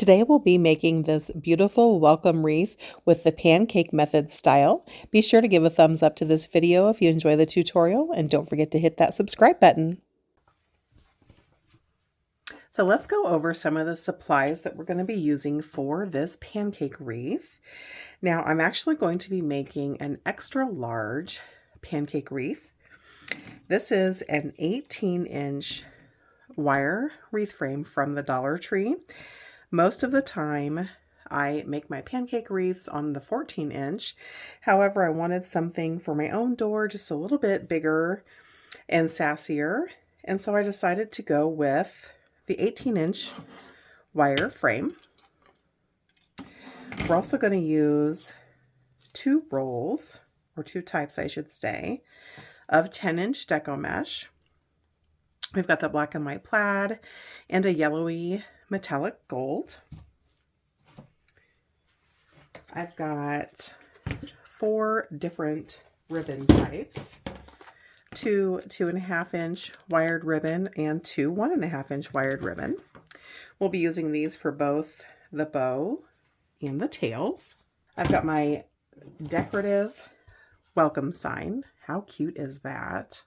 Today we'll be making this beautiful welcome wreath with the pancake method style. Be sure to give a thumbs up to this video if you enjoy the tutorial, and don't forget to hit that subscribe button. So let's go over some of the supplies that we're going to be using for this pancake wreath. Now I'm actually going to be making an extra large pancake wreath. This is an 18-inch wire wreath frame from the Dollar Tree. Most of the time, I make my pancake wreaths on the 14-inch. However, I wanted something for my own door just a little bit bigger and sassier. And so I decided to go with the 18-inch wire frame. We're also going to use 2 rolls, or 2 types I should say, of 10-inch Deco mesh. We've got the black and white plaid and a yellowy metallic gold. I've got 4 different ribbon types, 2 2.5-inch wired ribbon and 2 1.5-inch wired ribbon. We'll be using these for both the bow and the tails. I've got my decorative welcome sign. How cute is that?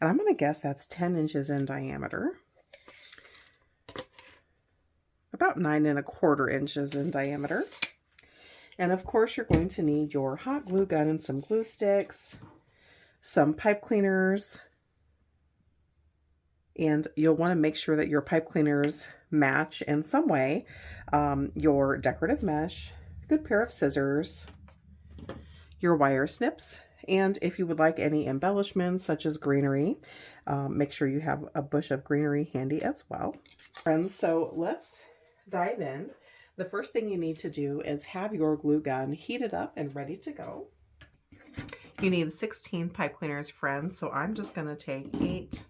And I'm going to guess that's 10 inches in diameter. About 9.25 inches in diameter. And of course you're going to need your hot glue gun and some glue sticks, some pipe cleaners, and you'll want to make sure that your pipe cleaners match in some way your decorative mesh, a good pair of scissors, your wire snips, and if you would like any embellishments such as greenery, make sure you have a bush of greenery handy as well. Friends, so let's dive in. The first thing you need to do is have your glue gun heated up and ready to go. You need 16 pipe cleaners, friends, so I'm just going to take 8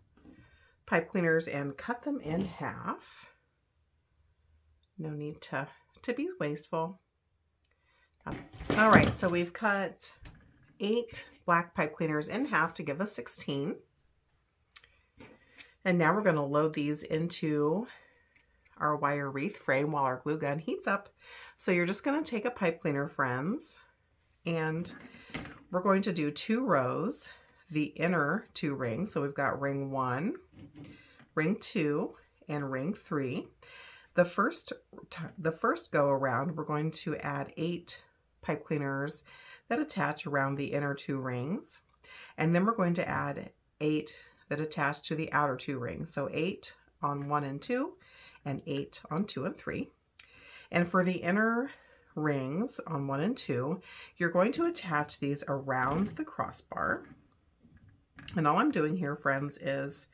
pipe cleaners and cut them in half. No need to be wasteful. All right, so we've cut 8 black pipe cleaners in half to give us 16. And now we're going to load these into our wire wreath frame while our glue gun heats up. So you're just going to take a pipe cleaner, friends, and we're going to do 2 rows, the inner 2 rings. So we've got ring 1, ring 2, and ring 3. The first go around, we're going to add 8 pipe cleaners that attach around the inner 2 rings. And then we're going to add 8 that attach to the outer 2 rings. So 8 on 1 and 2, and 8 on 2 and 3. And for the inner rings on 1 and 2, you're going to attach these around the crossbar. And all I'm doing here, friends, is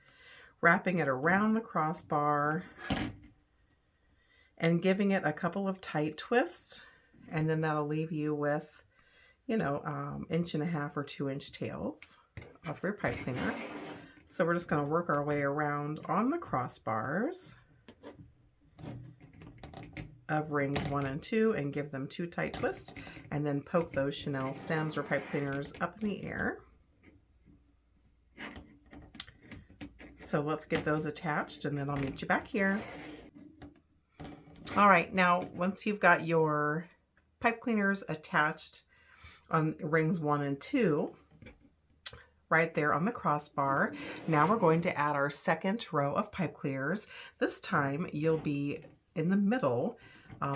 wrapping it around the crossbar and giving it a couple of tight twists, and then that'll leave you with, 1.5 or 2-inch tails of your pipe cleaner. So we're just going to work our way around on the crossbars of rings 1 and 2 and give them 2 tight twists, and then poke those chenille stems or pipe cleaners up in the air. So let's get those attached, and then I'll meet you back here. All right, now once you've got your pipe cleaners attached on rings 1 and 2, right there on the crossbar, now we're going to add our second row of pipe cleaners. This time you'll be in the middle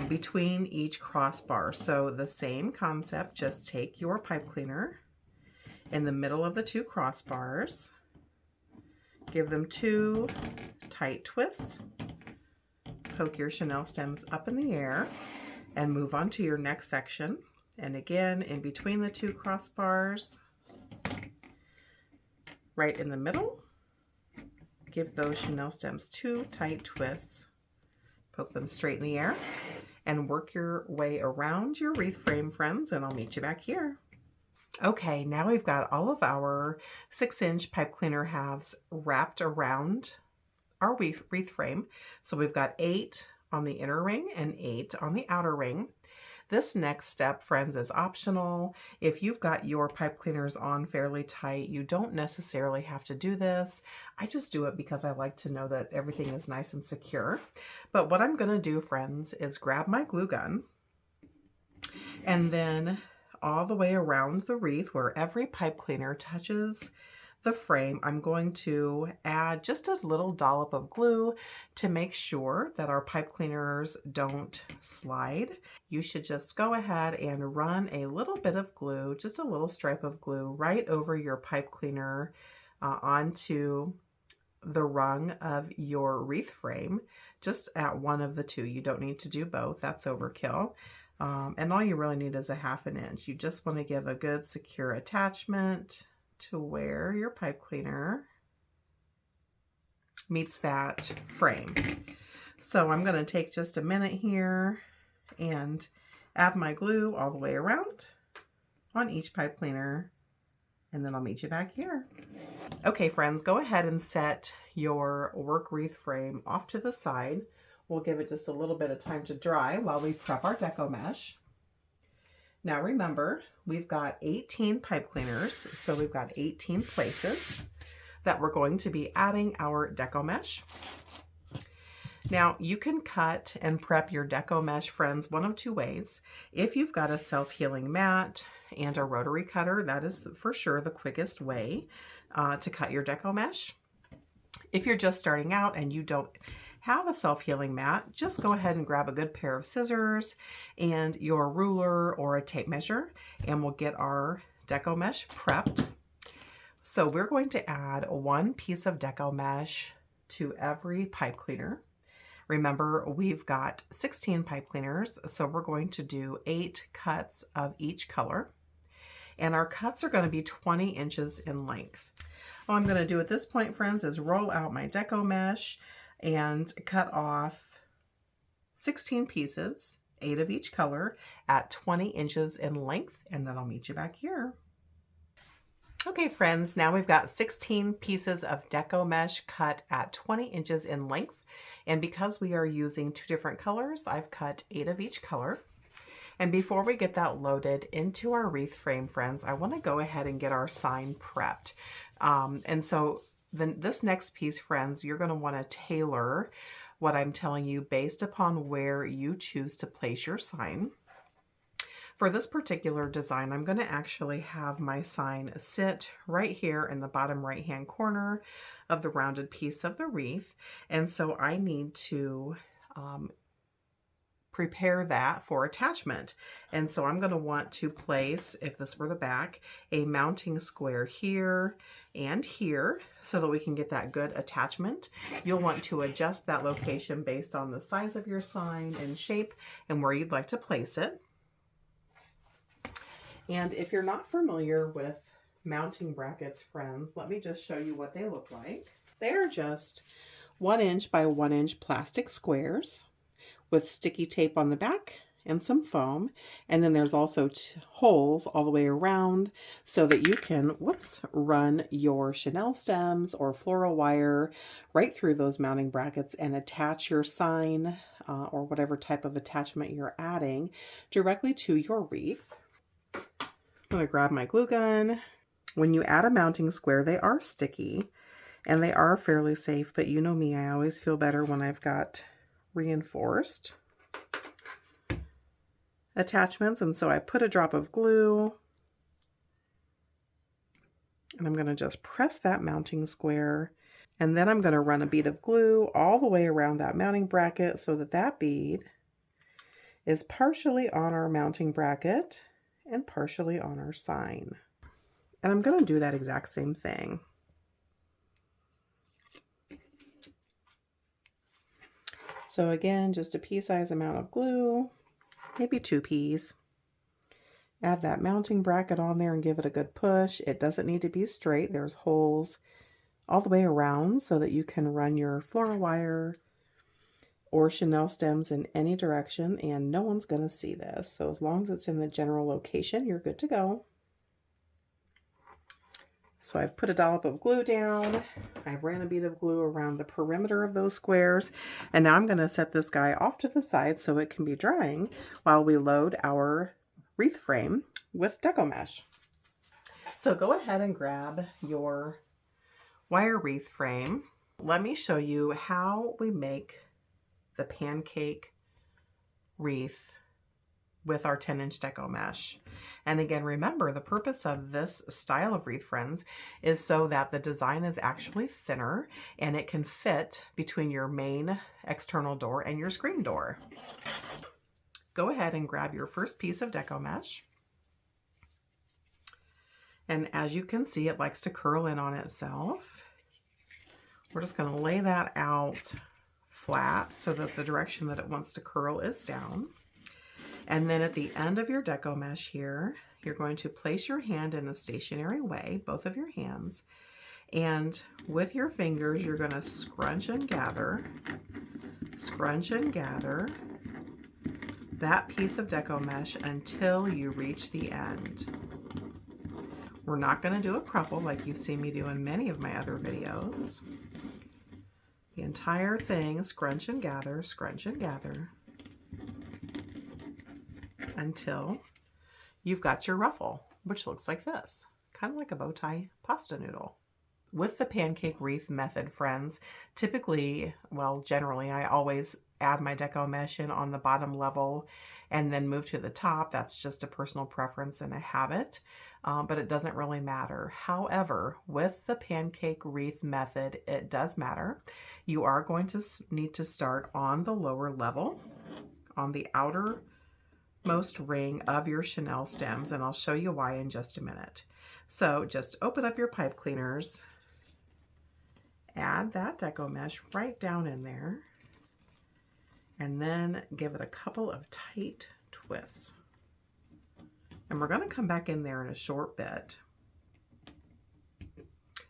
between each crossbar. So the same concept, just take your pipe cleaner in the middle of the 2 crossbars, give them 2 tight twists, poke your chenille stems up in the air, and move on to your next section. And again, in between the 2 crossbars, right in the middle, give those chenille stems 2 tight twists, poke them straight in the air, and work your way around your wreath frame, friends, and I'll meet you back here. Okay, now we've got all of our 6-inch pipe cleaner halves wrapped around our wreath frame. So we've got 8 on the inner ring and 8 on the outer ring. This next step, friends, is optional. If you've got your pipe cleaners on fairly tight, you don't necessarily have to do this. I just do it because I like to know that everything is nice and secure. But what I'm going to do, friends, is grab my glue gun, and then all the way around the wreath where every pipe cleaner touches the frame, I'm going to add just a little dollop of glue to make sure that our pipe cleaners don't slide. You should just go ahead and run a little bit of glue, just a little stripe of glue, right over your pipe cleaner onto the rung of your wreath frame, just at one of the two. You don't need to do both. That's overkill. And all you really need is a 1/2 inch. You just want to give a good secure attachment to where your pipe cleaner meets that frame. So I'm going to take just a minute here and add my glue all the way around on each pipe cleaner, and then I'll meet you back here. Okay, friends, go ahead and set your work wreath frame off to the side. We'll give it just a little bit of time to dry while we prep our deco mesh. Now remember, we've got 18 pipe cleaners, so we've got 18 places that we're going to be adding our deco mesh. Now you can cut and prep your deco mesh, friends, one of two ways. If you've got a self-healing mat and a rotary cutter, that is for sure the quickest way to cut your deco mesh. If you're just starting out and you don't have a self-healing mat, just go ahead and grab a good pair of scissors and your ruler or a tape measure, and we'll get our deco mesh prepped. So we're going to add 1 piece of deco mesh to every pipe cleaner. Remember, we've got 16 pipe cleaners, so we're going to do 8 cuts of each color, and our cuts are going to be 20 inches in length. All I'm going to do at this point, friends, is roll out my deco mesh and cut off 16 pieces, 8 of each color, at 20 inches in length, and then I'll meet you back here. Okay, friends, now we've got 16 pieces of deco mesh cut at 20 inches in length, and because we are using 2 different colors, I've cut 8 of each color. And before we get that loaded into our wreath frame, friends, I want to go ahead and get our sign prepped. And so then this next piece, friends, you're going to want to tailor what I'm telling you based upon where you choose to place your sign. For this particular design, I'm going to actually have my sign sit right here in the bottom right-hand corner of the rounded piece of the wreath. And so I need to prepare that for attachment. And so I'm going to want to place, if this were the back, a mounting square here and here so that we can get that good attachment. You'll want to adjust that location based on the size of your sign and shape and where you'd like to place it. And if you're not familiar with mounting brackets, friends, let me just show you what they look like. They're just 1 inch by 1 inch plastic squares with sticky tape on the back and some foam. And then there's also holes all the way around so that you can, run your chenille stems or floral wire right through those mounting brackets and attach your sign or whatever type of attachment you're adding directly to your wreath. I'm going to grab my glue gun. When you add a mounting square, they are sticky and they are fairly safe, but you know me, I always feel better when I've got reinforced attachments. And so I put a drop of glue and I'm going to just press that mounting square, and then I'm going to run a bead of glue all the way around that mounting bracket so that that bead is partially on our mounting bracket and partially on our sign. And I'm going to do that exact same thing. So again, just a pea-sized amount of glue, maybe 2 peas. Add that mounting bracket on there and give it a good push. It doesn't need to be straight. There's holes all the way around so that you can run your floral wire or chenille stems in any direction and no one's going to see this. So as long as it's in the general location, you're good to go. So I've put a dollop of glue down. I've ran a bead of glue around the perimeter of those squares. And now I'm going to set this guy off to the side so it can be drying while we load our wreath frame with Deco mesh. So go ahead and grab your wire wreath frame. Let me show you how we make the pancake wreath with our 10-inch Deco mesh. And again, remember, the purpose of this style of wreath, friends, is so that the design is actually thinner and it can fit between your main external door and your screen door. Go ahead and grab your first piece of Deco mesh. And as you can see, it likes to curl in on itself. We're just going to lay that out flat so that the direction that it wants to curl is down. And then at the end of your Deco mesh here, you're going to place your hand in a stationary way, both of your hands. And with your fingers, you're going to scrunch and gather that piece of Deco mesh until you reach the end. We're not going to do a pruffle like you've seen me do in many of my other videos. The entire thing, scrunch and gather, until you've got your ruffle, which looks like this, kind of like a bow tie pasta noodle. With the pancake wreath method, friends, typically, well, generally, I always add my Deco mesh in on the bottom level and then move to the top. That's just a personal preference and a habit, but it doesn't really matter. However, with the pancake wreath method, it does matter. You are going to need to start on the lower level, on the outermost ring of your chenille stems, and I'll show you why in just a minute. So just open up your pipe cleaners, add that Deco mesh right down in there, and then give it a couple of tight twists. And we're going to come back in there in a short bit.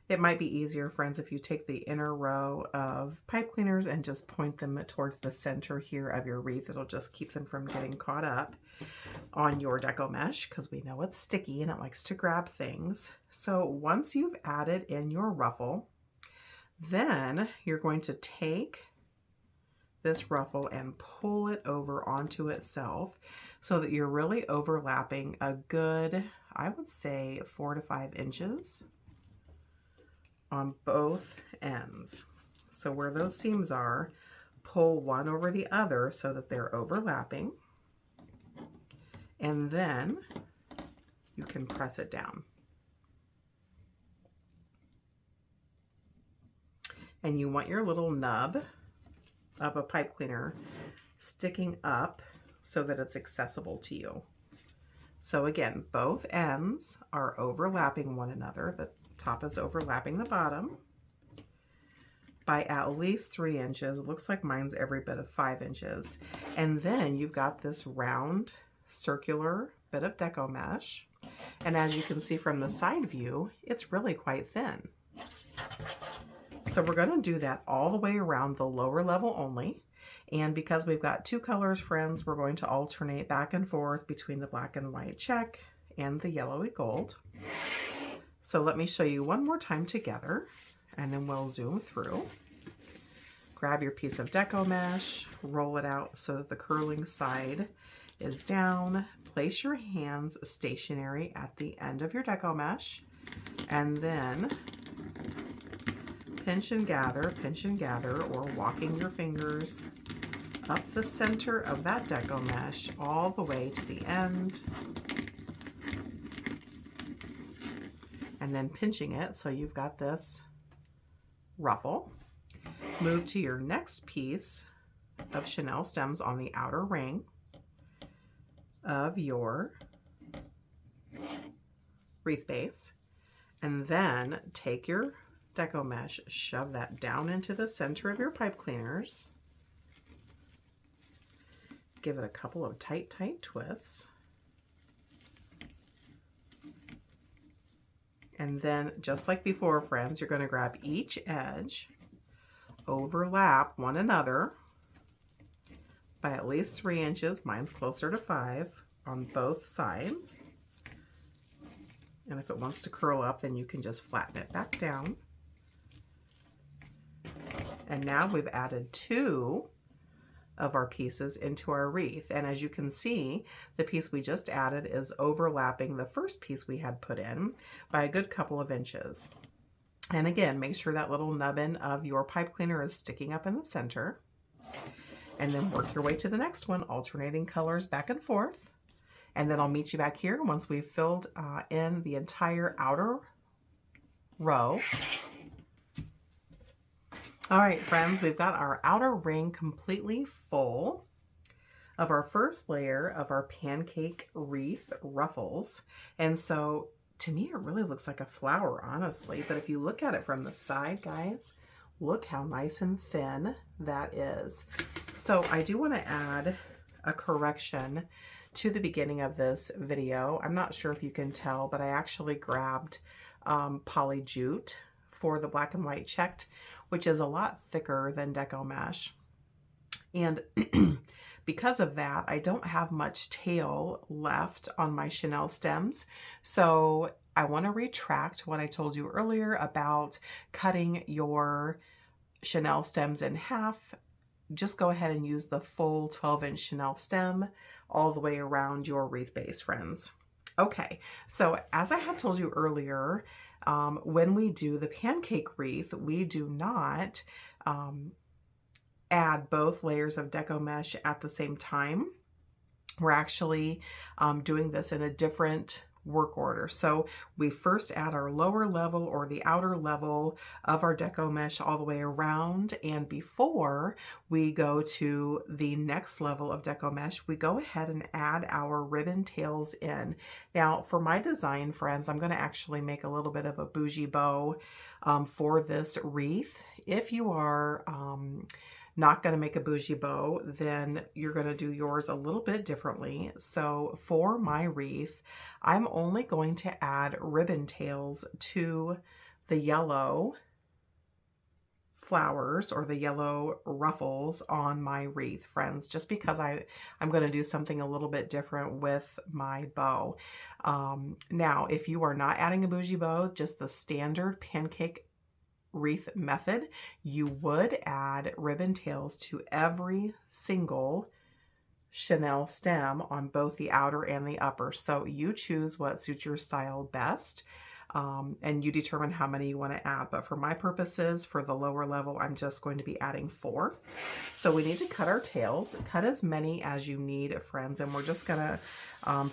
It might be easier, friends, if you take the inner row of pipe cleaners and just point them towards the center here of your wreath. It'll just keep them from getting caught up on your Deco mesh, because we know it's sticky and it likes to grab things. So once you've added in your ruffle, then you're going to take this ruffle and pull it over onto itself so that you're really overlapping a good, I would say, 4 to 5 inches on both ends. So where those seams are, pull one over the other so that they're overlapping, and then you can press it down. And you want your little nub of a pipe cleaner sticking up so that it's accessible to you. So again, both ends are overlapping one another. The top is overlapping the bottom by at least 3 inches. It looks like mine's every bit of 5 inches. And then you've got this round circular bit of Deco mesh. And as you can see from the side view, it's really quite thin. So we're going to do that all the way around the lower level only. And because we've got 2 colors, friends, we're going to alternate back and forth between the black and white check and the yellowy gold. So let me show you one more time together, and then we'll zoom through. Grab your piece of Deco mesh, roll it out so that the curling side is down. Place your hands stationary at the end of your Deco mesh, and then pinch and gather, or walking your fingers up the center of that Deco mesh all the way to the end, and then pinching it so you've got this ruffle. Move to your next piece of chenille stems on the outer ring of your wreath base, and then take your Deco mesh, shove that down into the center of your pipe cleaners. Give it a couple of tight twists. And then, just like before, friends, you're going to grab each edge, overlap one another by at least 3 inches. Mine's closer to 5 on both sides. And if it wants to curl up, then you can just flatten it back down. And now we've added 2 of our pieces into our wreath. And as you can see, the piece we just added is overlapping the first piece we had put in by a good couple of inches. And again, make sure that little nubbin of your pipe cleaner is sticking up in the center. And then work your way to the next one, alternating colors back and forth. And then I'll meet you back here once we've filled in the entire outer row. All right, friends, we've got our outer ring completely full of our first layer of our pancake wreath ruffles. And so to me, it really looks like a flower, honestly. But if you look at it from the side, guys, look how nice and thin that is. So I do want to add a correction to the beginning of this video. I'm not sure if you can tell, but I actually grabbed poly jute for the black and white checked, which is a lot thicker than Deco mesh. And because of that, I don't have much tail left on my chenille stems. So I want to retract what I told you earlier about cutting your chenille stems in half. Just go ahead and use the full 12-inch chenille stem all the way around your wreath base, friends. Okay, so as I had told you earlier, when we do the pancake wreath, we do not add both layers of Deco mesh at the same time. We're actually doing this in a different work order. So we first add our lower level or the outer level of our Deco mesh all the way around, and before we go to the next level of Deco mesh, we go ahead and add our ribbon tails in. Now for my design, friends, I'm going to actually make a little bit of a bougie bow for this wreath. If you are not going to make a bougie bow, then you're going to do yours a little bit differently. So for my wreath, I'm only going to add ribbon tails to the yellow flowers or the yellow ruffles on my wreath, friends, just because I'm going to do something a little bit different with my bow. Now, if you are not adding a bougie bow, just the standard pancake wreath method, you would add ribbon tails to every single chenille stem on both the outer and the upper. So you choose what suits your style best, and you determine how many you want to add. But for my purposes, for the lower level, I'm just going to be adding 4. So we need to cut our tails. Cut as many as you need, friends, and we're just gonna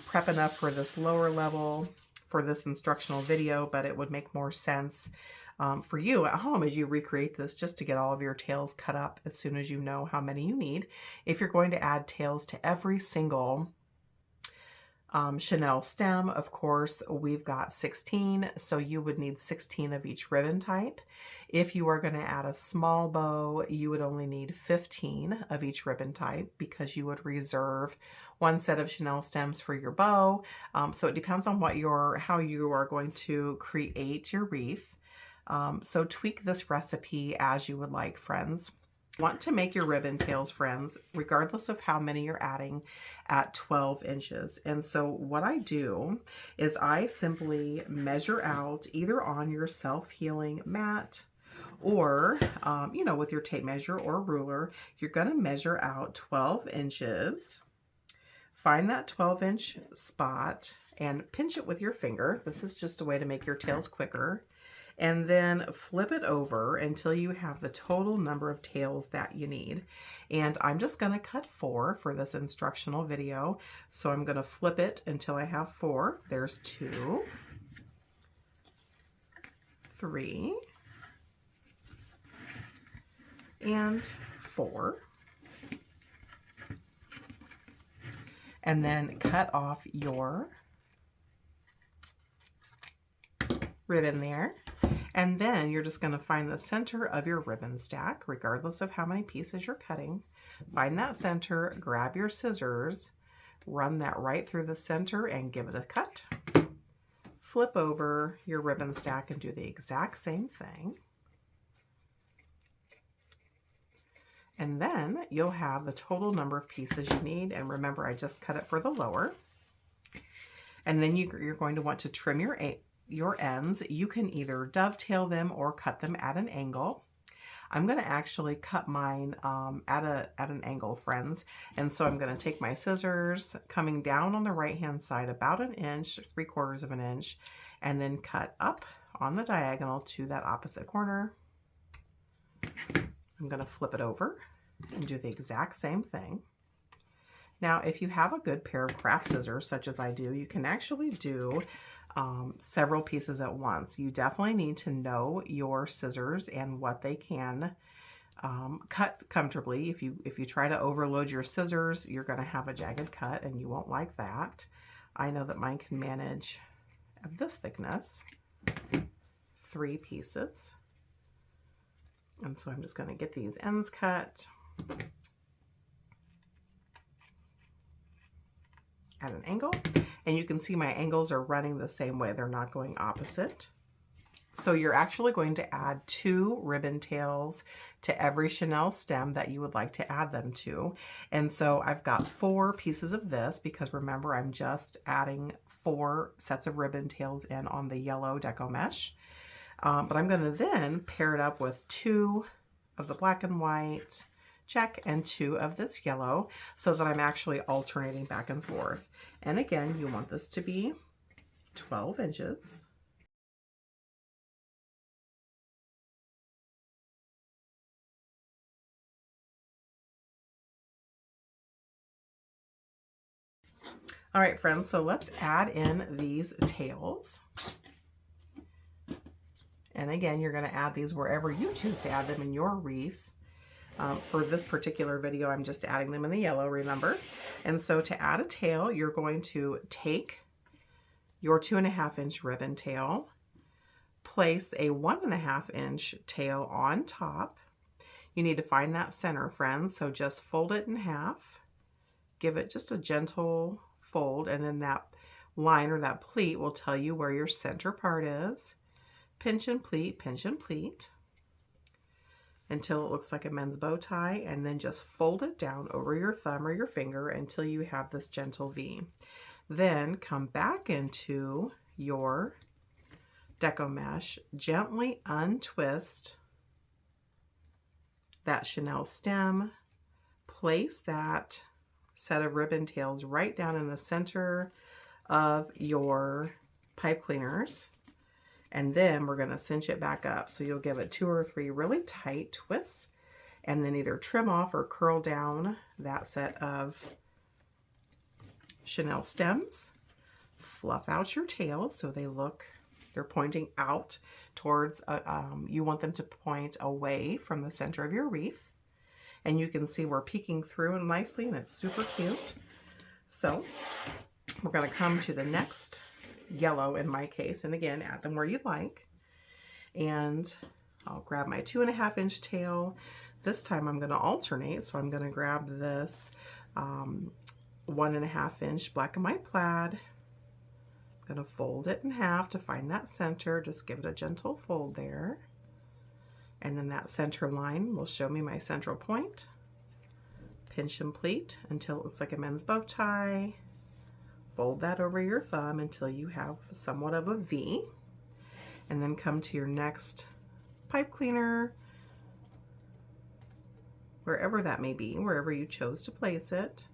prep enough for this lower level for this instructional video, but it would make more sense for you at home as you recreate this, just to get all of your tails cut up as soon as you know how many you need. If you're going to add tails to every single chenille stem, of course, we've got 16, so you would need 16 of each ribbon type. If you are going to add a small bow, you would only need 15 of each ribbon type, because you would reserve 1 set of chenille stems for your bow. So it depends on how you are going to create your wreath. So tweak this recipe as you would like, friends. Want to make your ribbon tails, friends, regardless of how many you're adding, at 12 inches. And so what I do is I simply measure out either on your self-healing mat or, you know, with your tape measure or ruler. You're going to measure out 12 inches. Find that 12-inch spot and pinch it with your finger. This is just a way to make your tails quicker. And then flip it over until you have the total number of tails that you need. And I'm just going to cut 4 for this instructional video. So I'm going to flip it until I have 4. There's 2, 3, and 4. And then cut off your ribbon there. And then you're just going to find the center of your ribbon stack, regardless of how many pieces you're cutting. Find that center, grab your scissors, run that right through the center and give it a cut. Flip over your ribbon stack and do the exact same thing. And then you'll have the total number of pieces you need. And remember, I just cut it for the lower. And then you're going to want to trim your your ends, you can either dovetail them or cut them at an angle. I'm going to actually cut mine at an angle, friends. And so I'm going to take my scissors coming down on the right hand side about an inch, 3/4 of an inch, and then cut up on the diagonal to that opposite corner. I'm going to flip it over and do the exact same thing. Now, if you have a good pair of craft scissors, such as I do, you can actually do several pieces at once. You definitely need to know your scissors and what they can cut comfortably. If you try to overload your scissors, you're going to have a jagged cut, and you won't like that. I know that mine can manage of this thickness, 3 pieces. And so I'm just going to get these ends cut at an angle. And you can see my angles are running the same way. They're not going opposite. So you're actually going to add 2 ribbon tails to every chenille stem that you would like to add them to. And so I've got 4 pieces of this because remember, I'm just adding 4 sets of ribbon tails in on the yellow deco mesh. But I'm going to then pair it up with 2 of the black and white check and 2 of this yellow so that I'm actually alternating back and forth. And again, you want this to be 12 inches. All right, friends, so let's add in these tails. And again, you're going to add these wherever you choose to add them in your wreath. For this particular video, I'm just adding them in the yellow, remember? And so to add a tail, you're going to take your 2.5 inch ribbon tail, place a 1.5 inch tail on top. You need to find that center, friends. So just fold it in half, give it just a gentle fold, and then that line or that pleat will tell you where your center part is. Pinch and pleat, pinch and pleat until it looks like a men's bow tie, and then just fold it down over your thumb or your finger until you have this gentle V. Then come back into your deco mesh, gently untwist that chenille stem, place that set of ribbon tails right down in the center of your pipe cleaners. And then we're going to cinch it back up. So you'll give it 2 or 3 really tight twists and then either trim off or curl down that set of chenille stems. Fluff out your tails so they're pointing out towards, you want them to point away from the center of your wreath. And you can see we're peeking through nicely and it's super cute. So we're going to come to the next yellow in my case, and again, add them where you like. And I'll grab my 2.5 inch tail. This time I'm going to alternate, so I'm going to grab this 1.5 inch black and white plaid. I'm going to fold it in half to find that center. Just give it a gentle fold there. And then that center line will show me my central point. Pinch and pleat until it looks like a men's bow tie. Fold that over your thumb until you have somewhat of a V. And then come to your next pipe cleaner, wherever that may be, wherever you chose to place it.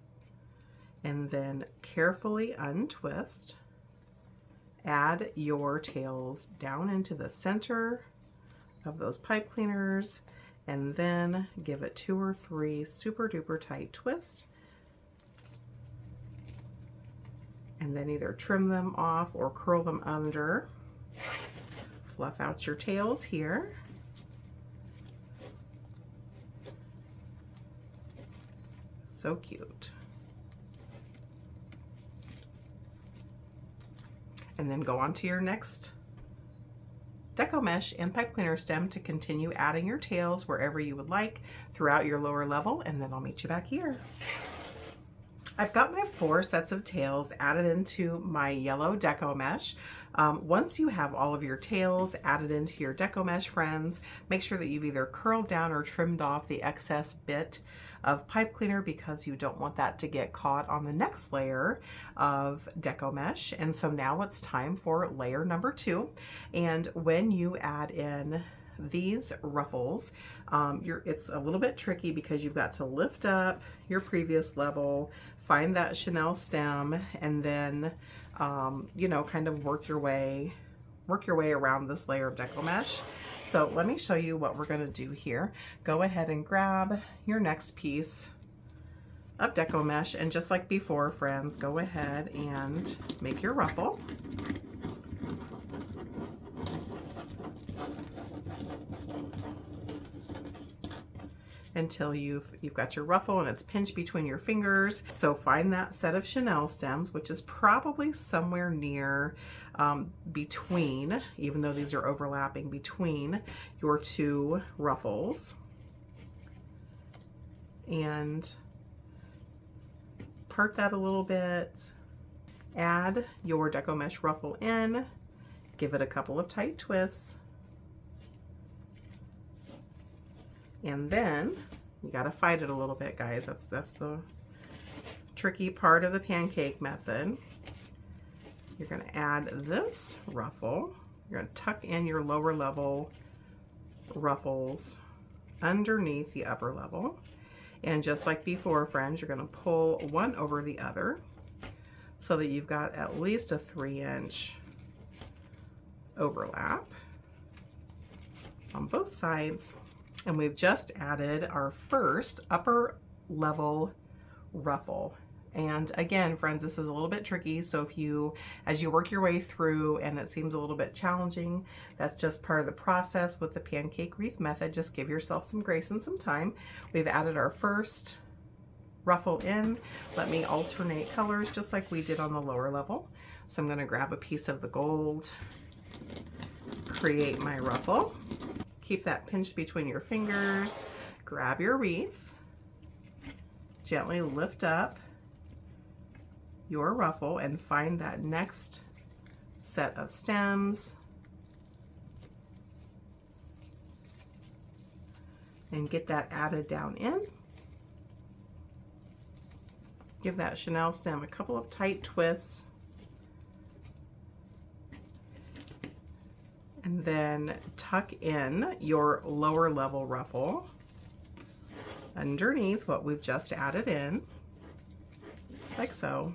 And then carefully untwist. Add your tails down into the center of those pipe cleaners, and then give it 2 or 3 super duper tight twists. And then either trim them off or curl them under. Fluff out your tails here. So cute. And then go on to your next deco mesh and pipe cleaner stem to continue adding your tails wherever you would like throughout your lower level, and then I'll meet you back here. I've got my 4 sets of tails added into my yellow deco mesh. Once you have all of your tails added into your deco mesh, friends, make sure that you've either curled down or trimmed off the excess bit of pipe cleaner because you don't want that to get caught on the next layer of deco mesh. And so now it's time for layer number 2. And when you add in these ruffles, it's a little bit tricky because you've got to lift up your previous level, find that chenille stem, and then you know, kind of work your way around this layer of deco mesh. So let me show you what we're going to do here. Go ahead and grab your next piece of deco mesh, and just like before, friends, go ahead and make your ruffle. Until you've got your ruffle and it's pinched between your fingers. So find that set of chenille stems, which is probably somewhere near between, even though these are overlapping, between your 2 ruffles. And part that a little bit. Add your deco mesh ruffle in. Give it a couple of tight twists. And then you got to fight it a little bit, guys. That's the tricky part of the pancake method. You're going to add this ruffle. You're going to tuck in your lower level ruffles underneath the upper level. And just like before, friends, you're going to pull one over the other so that you've got at least a 3-inch overlap on both sides. And we've just added our first upper level ruffle. And again, friends, this is a little bit tricky. So as you work your way through and it seems a little bit challenging, that's just part of the process with the pancake wreath method. Just give yourself some grace and some time. We've added our first ruffle in. Let me alternate colors just like we did on the lower level. So I'm going to grab a piece of the gold, create my ruffle. Keep that pinched between your fingers. Grab your wreath. Gently lift up your ruffle and find that next set of stems. And get that added down in. Give that chenille stem a couple of tight twists. And then tuck in your lower level ruffle underneath what we've just added in, like so.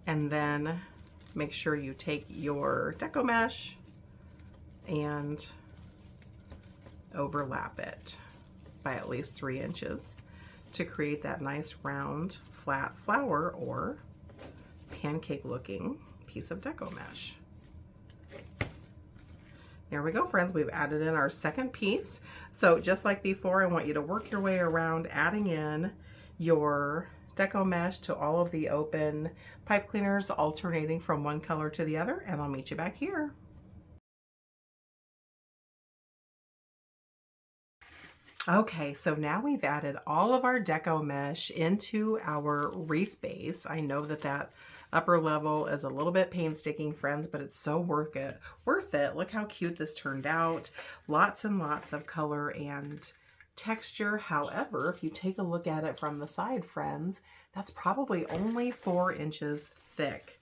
And then make sure you take your deco mesh and overlap it by at least 3 inches to create that nice round flat flower or pancake looking piece of deco mesh. There we go, friends. We've added in our second piece. So just like before, I want you to work your way around adding in your deco mesh to all of the open pipe cleaners, alternating from one color to the other, and I'll meet you back here. Okay, so now we've added all of our deco mesh into our wreath base. I know that upper level is a little bit painstaking, friends, but it's so worth it. Look how cute this turned out. Lots and lots of color and texture. However, if you take a look at it from the side, friends, that's probably only 4 inches thick.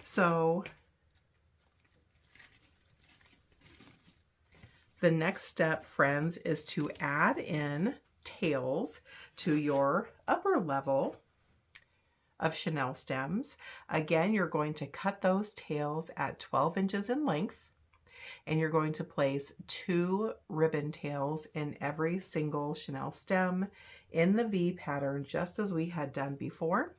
So the next step, friends, is to add in tails to your upper level of chenille stems. Again, you're going to cut those tails at 12 inches in length, and you're going to place 2 ribbon tails in every single chenille stem in the V pattern, just as we had done before.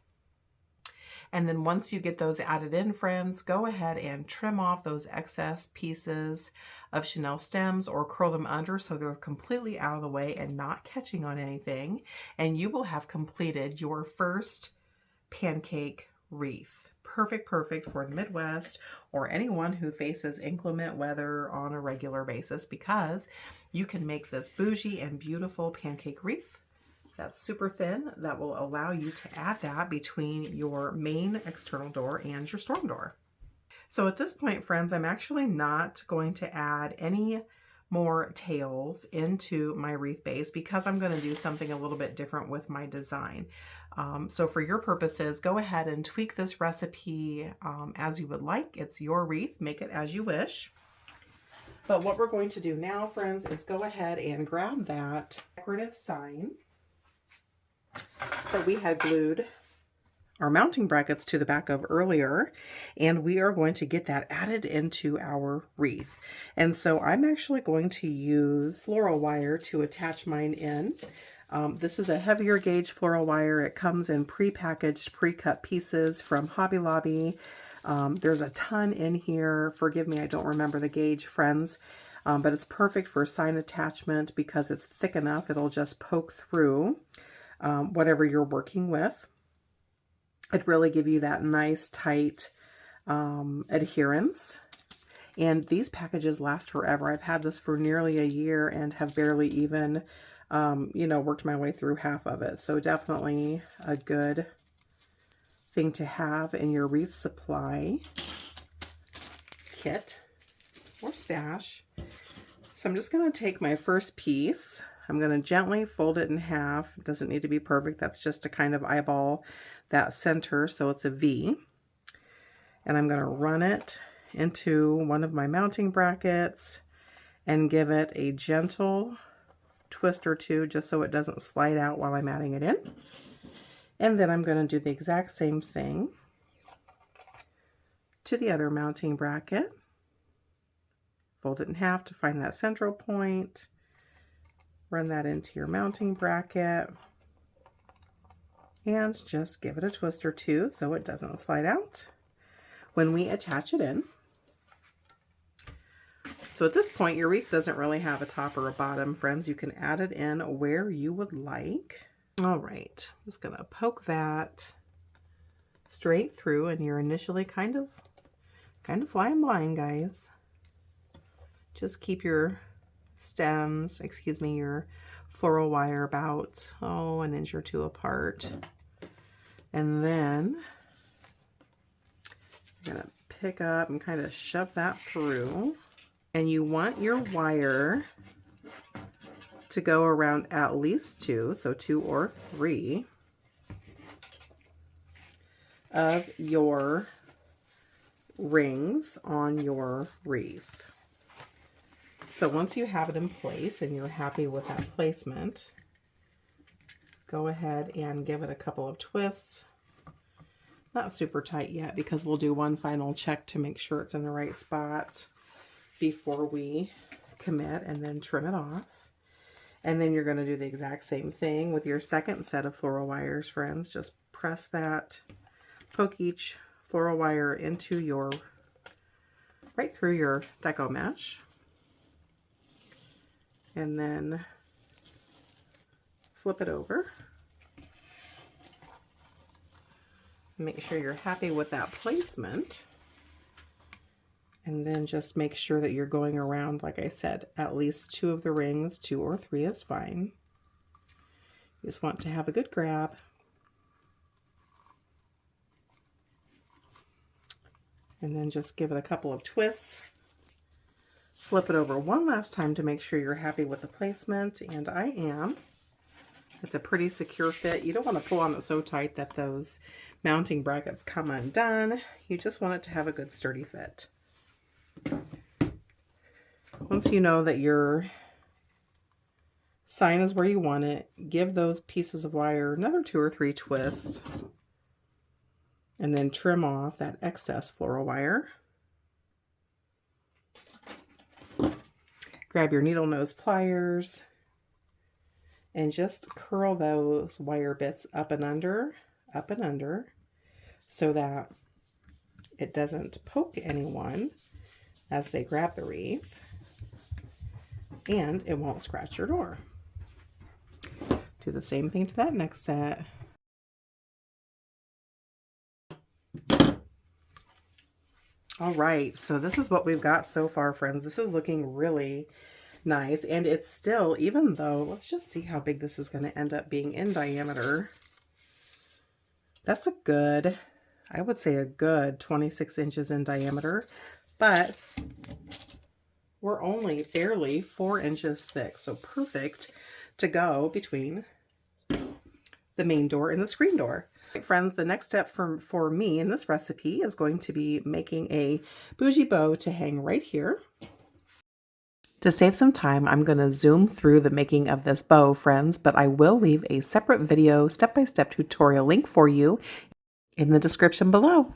And then once you get those added in, friends, go ahead and trim off those excess pieces of chenille stems or curl them under so they're completely out of the way and not catching on anything. And you will have completed your first pancake wreath. Perfect for the Midwest or anyone who faces inclement weather on a regular basis, because you can make this bougie and beautiful pancake wreath that's super thin that will allow you to add that between your main external door and your storm door. So at this point, friends, I'm actually not going to add any more tails into my wreath base because I'm going to do something a little bit different with my design. So for your purposes, go ahead and tweak this recipe as you would like. It's your wreath, make it as you wish. But what we're going to do now, friends, is go ahead and grab that decorative sign that we had glued our mounting brackets to the back of earlier, and we are going to get that added into our wreath. And so I'm actually going to use floral wire to attach mine in. This is a heavier gauge floral wire. It comes in pre-packaged, pre-cut pieces from Hobby Lobby. There's a ton in here. Forgive me, I don't remember the gauge, friends. But it's perfect for sign attachment because it's thick enough. It'll just poke through whatever you're working with. It really give you that nice tight adherence. And these packages last forever. I've had this for nearly a year and have barely even, worked my way through half of it. So definitely a good thing to have in your wreath supply kit or stash. So I'm just going to take my first piece. I'm going to gently fold it in half. It doesn't need to be perfect. That's just to kind of eyeball that center so it's a V. And I'm going to run it into one of my mounting brackets and give it a gentle twist or two just so it doesn't slide out while I'm adding it in. And then I'm going to do the exact same thing to the other mounting bracket. Fold it in half to find that central point. Run that into your mounting bracket. And just give it a twist or two so it doesn't slide out when we attach it in. So at this point, your wreath doesn't really have a top or a bottom, friends. You can add it in where you would like. All right, I'm just gonna poke that straight through, and you're initially kind of flying blind, guys. Just keep your stems, your floral wire about, an inch or two apart. And then you're gonna pick up and kind of shove that through. And you want your wire to go around at least 2, so 2 or 3 of your rings on your wreath. So once you have it in place and you're happy with that placement, go ahead and give it a couple of twists. Not super tight yet because we'll do one final check to make sure it's in the right spot before we commit, and then trim it off. And then you're going to do the exact same thing with your second set of floral wires, friends. Just press that, poke each floral wire into your, right through your deco mesh. And then flip it over. Make sure you're happy with that placement. And then just make sure that you're going around, like I said, at least 2 of the rings. 2 or 3 is fine. You just want to have a good grab. And then just give it a couple of twists. Flip it over one last time to make sure you're happy with the placement, and I am. It's a pretty secure fit. You don't want to pull on it so tight that those mounting brackets come undone. You just want it to have a good sturdy fit. Once you know that your sign is where you want it, give those pieces of wire another 2 or 3 twists, and then trim off that excess floral wire. Grab your needle nose pliers and just curl those wire bits up and under, so that it doesn't poke anyone as they grab the wreath, and it won't scratch your door. Do the same thing to that next set. All right, so this is what we've got so far, friends. This is looking really nice, and it's still, even though, let's just see how big this is going to end up being in diameter. That's a good, I would say a good 26 inches in diameter, but were only barely 4 inches thick, so perfect to go between the main door and the screen door. Right, friends, the next step for me in this recipe is going to be making a bougie bow to hang right here. To save some time, I'm going to zoom through the making of this bow, friends, but I will leave a separate video step-by-step tutorial link for you in the description below.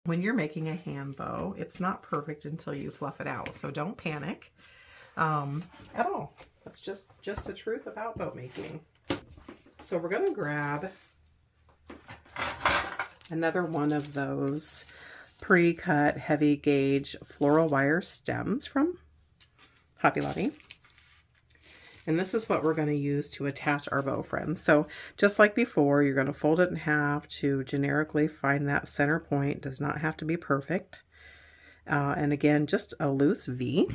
When you're making a hand bow, it's not perfect until you fluff it out, so don't panic at all. That's just the truth about bow making. So we're going to grab another one of those pre-cut heavy gauge floral wire stems from Hobby Lobby. And this is what we're going to use to attach our bow, friends. So just like before, you're going to fold it in half to generically find that center point. Does not have to be perfect. And again, just a loose V.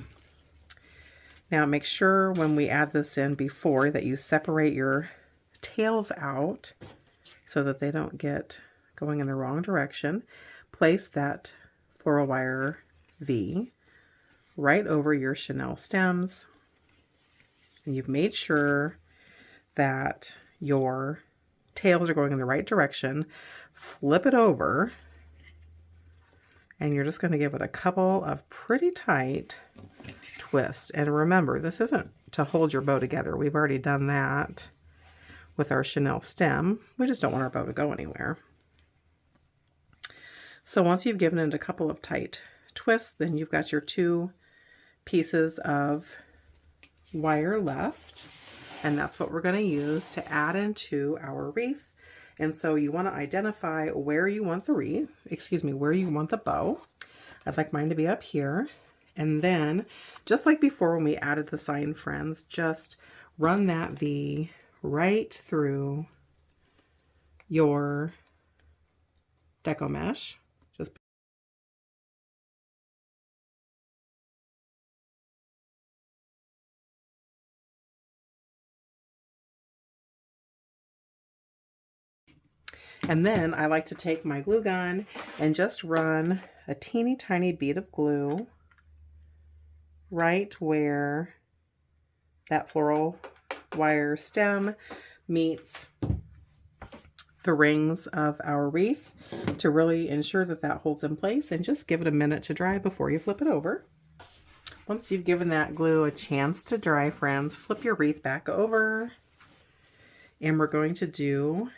Now make sure when we add this in before that you separate your tails out so that they don't get going in the wrong direction. Place that floral wire V right over your chenille stems. And you've made sure that your tails are going in the right direction. Flip it over, and you're just going to give it a couple of pretty tight twists. And remember, this isn't to hold your bow together. We've already done that with our chenille stem. We just don't want our bow to go anywhere. So once you've given it a couple of tight twists, then you've got your 2 pieces of wire left, and that's what we're going to use to add into our wreath. And so you want to identify where you want the wreath, where you want the bow. I'd like mine to be up here. And then, just like before when we added the sign, friends, just run that V right through your deco mesh. And then I like to take my glue gun and just run a teeny tiny bead of glue right where that floral wire stem meets the rings of our wreath to really ensure that that holds in place, and just give it a minute to dry before you flip it over. Once you've given that glue a chance to dry, friends, flip your wreath back over, and we're going to do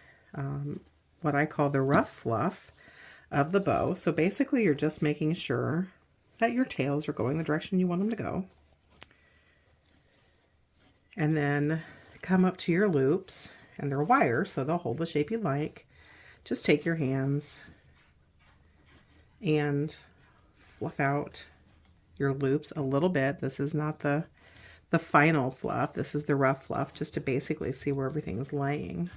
what I call the rough fluff of the bow. So basically you're just making sure that your tails are going the direction you want them to go. And then come up to your loops, and they're wire, so they'll hold the shape you like. Just take your hands and fluff out your loops a little bit. This is not the final fluff. This is the rough fluff, just to basically see where everything is laying.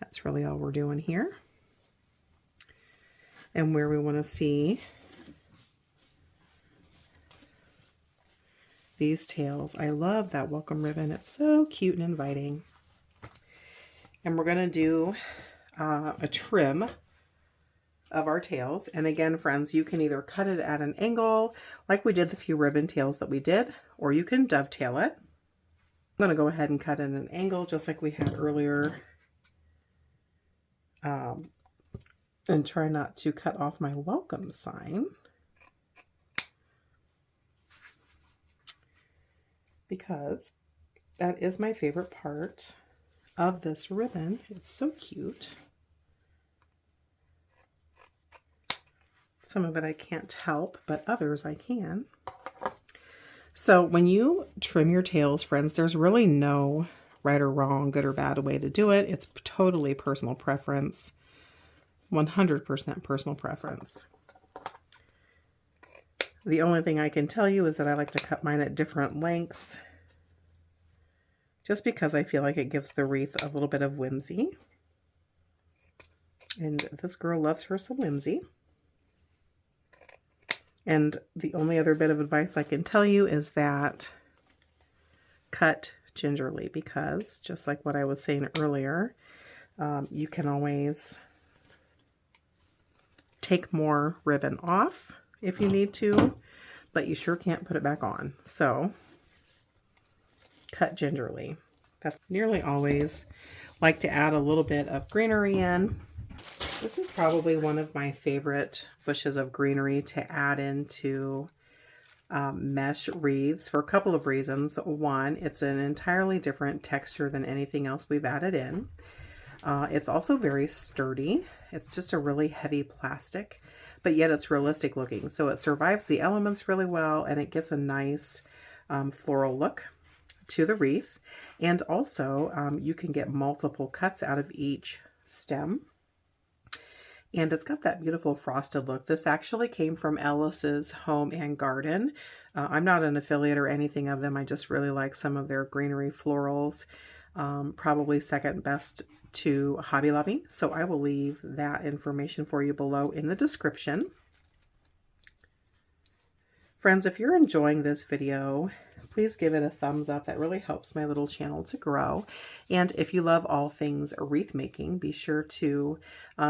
That's really all we're doing here. And where we want to see these tails. I love that welcome ribbon. It's so cute and inviting. And we're going to do a trim of our tails. And again, friends, you can either cut it at an angle like we did the few ribbon tails that we did, or you can dovetail it. I'm going to go ahead and cut it at an angle just like we had earlier. And try not to cut off my welcome sign, because that is my favorite part of this ribbon. It's so cute. Some of it I can't help, but others I can. So when you trim your tails, friends, there's really no right or wrong, good or bad way to do it. It's totally personal preference. 100% personal preference. The only thing I can tell you is that I like to cut mine at different lengths, just because I feel like it gives the wreath a little bit of whimsy. And this girl loves her some whimsy. And the only other bit of advice I can tell you is that cut gingerly, because just like what I was saying earlier, you can always take more ribbon off if you need to, but you sure can't put it back on. So cut gingerly. I nearly always like to add a little bit of greenery in. This is probably one of my favorite bushes of greenery to add into mesh wreaths for a couple of reasons. One, it's an entirely different texture than anything else we've added in. It's also very sturdy. It's just a really heavy plastic, but yet it's realistic looking. So it survives the elements really well, and it gives a nice floral look to the wreath. And also you can get multiple cuts out of each stem. And it's got that beautiful frosted look. This actually came from Ellis's Home and Garden. I'm not an affiliate or anything of them. I just really like some of their greenery florals. Probably second best to Hobby Lobby. So I will leave that information for you below in the description. Friends, if you're enjoying this video, please give it a thumbs up. That really helps my little channel to grow. And if you love all things wreath making, be sure to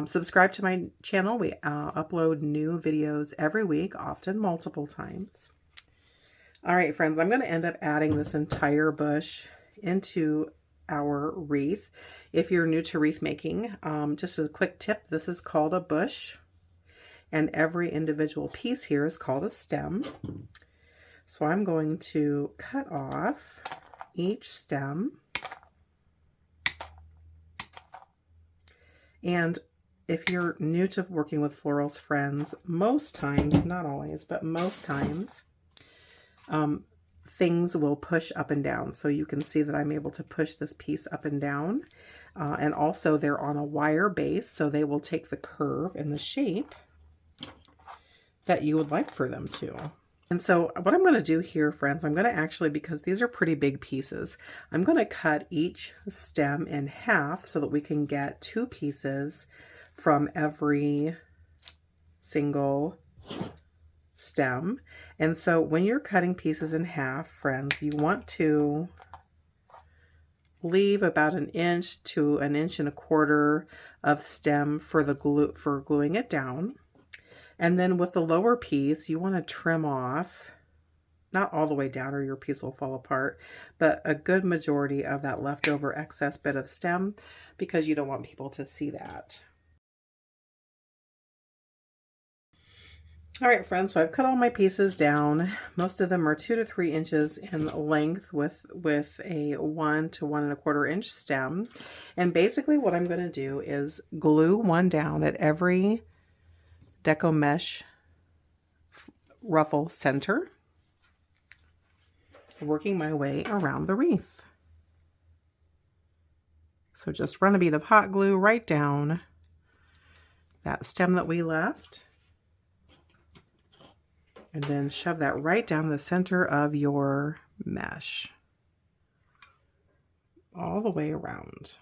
subscribe to my channel. We upload new videos every week, often multiple times. All right, friends, I'm going to end up adding this entire bush into our wreath. If you're new to wreath making, just a quick tip, this is called a bush. And every individual piece here is called a stem. So I'm going to cut off each stem. And if you're new to working with florals, friends, most times, not always, but most times, things will push up and down. So you can see that I'm able to push this piece up and down. And also they're on a wire base, so they will take the curve and the shape that you would like for them to. And so what I'm going to do here, friends, I'm going to actually, because these are pretty big pieces, I'm going to cut each stem in half so that we can get 2 pieces from every single stem. And so when you're cutting pieces in half, friends, you want to leave about 1 inch to 1.25 inches of stem for the glue, for gluing it down. And then with the lower piece, you want to trim off, not all the way down or your piece will fall apart, but a good majority of that leftover excess bit of stem, because you don't want people to see that. All right, friends, so I've cut all my pieces down. Most of them are 2 to 3 inches in length with a 1 to 1.25 inch stem. And basically what I'm going to do is glue one down at every Deco mesh ruffle center, working my way around the wreath. So just run a bead of hot glue right down that stem that we left, and then shove that right down the center of your mesh, all the way around.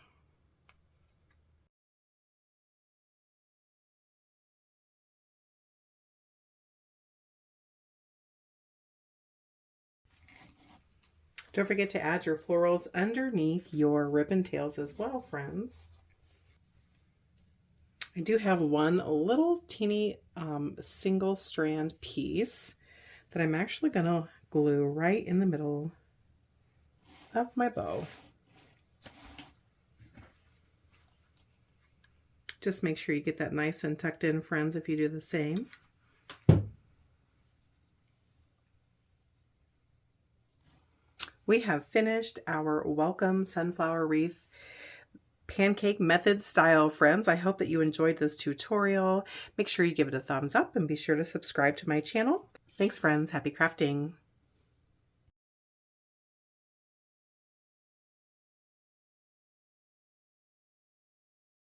Don't forget to add your florals underneath your ribbon tails as well, friends. I do have one little teeny single strand piece that I'm actually going to glue right in the middle of my bow. Just make sure you get that nice and tucked in, friends, if you do the same. We have finished our welcome sunflower wreath pancake method style, friends. I hope that you enjoyed this tutorial. Make sure you give it a thumbs up and be sure to subscribe to my channel. Thanks, friends. Happy crafting.